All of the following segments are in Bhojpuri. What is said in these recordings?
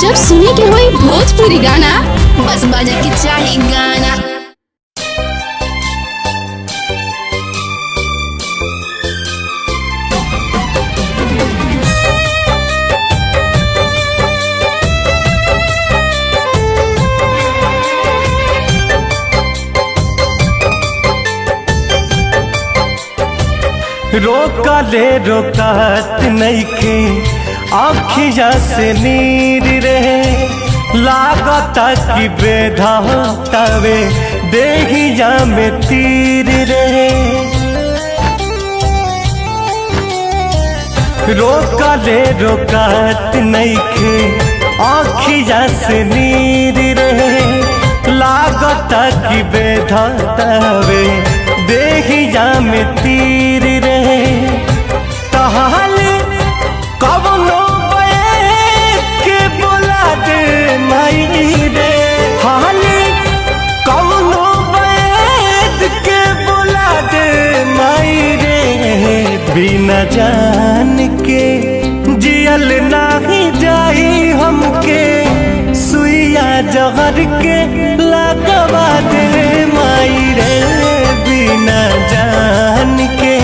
जब सुने के होई भोजपुरी गाना बस बजे के चाही गाना। रोका ले रोकात नइखे आँखिया से नीर रहे, लागता कि बेधातावे देहिया में तीर रहे। रोका ले रोकात नइखे आँखिया से नीर रहे, लागता कि बेधातावे देहिया में तीर रहे। तहाल कवनो के बोला दे माई रे, हाल कवनो के बोला दे माई रे। बिना जान के जियल नाही जाई हमके, सुइया जहर के लगवा दे माई रे। बिना जान के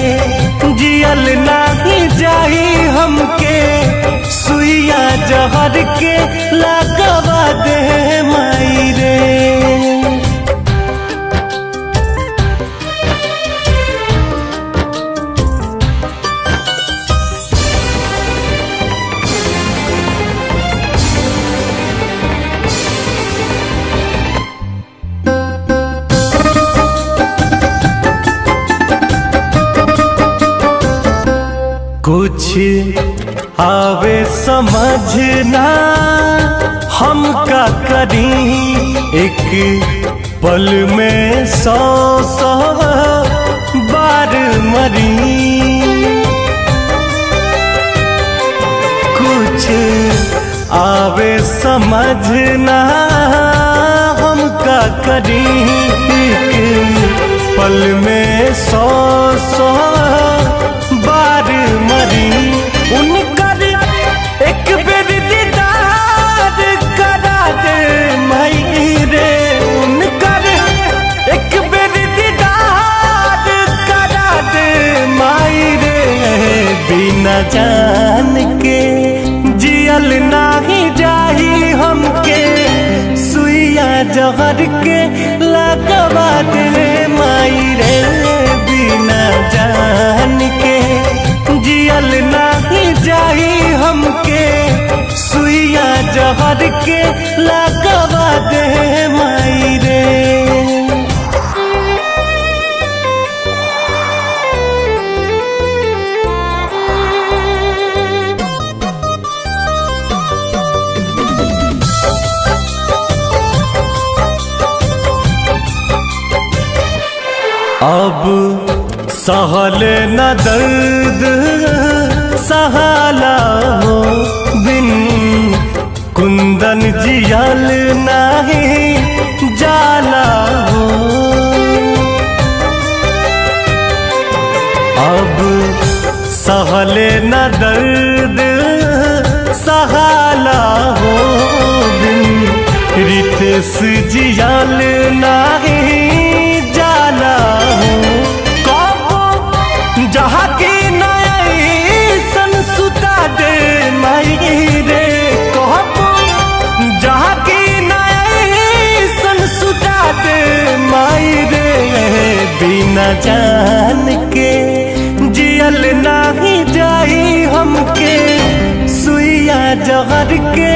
जियल नाही जाई हमके, सुइया जहर के लगवा दे माई रे। कुछ आवे समझना हम का करी, एक पल में 100 बार मरी। कुछ आवे समझना हम का करी, एक पल में 100 बार मरी। उनकर एक बेर दीदार करा दे माई रे, उनकर एक बेर दीदार करा दे माई रे। बिना जान के जियल नाही जाही हमके, सुइया जहर के लगवा दे माई रे। बिना जान के जियल नाही जाही हमके, सुइया जहर के लगवा दे माई रे। अब सहल न दर्द सहाला हो, बिन कुंदन जियल नाही जाला हो। अब सहल न दर्द सहाला हो, बिन रितेश जियल नाही जाला हो। जहाँ की नयसन सुता दे माई रे, कहबो जहाँ की नयसन सुता दे माई रे। बिना जान के जियल नाही जाई हमके, सुइया जहर के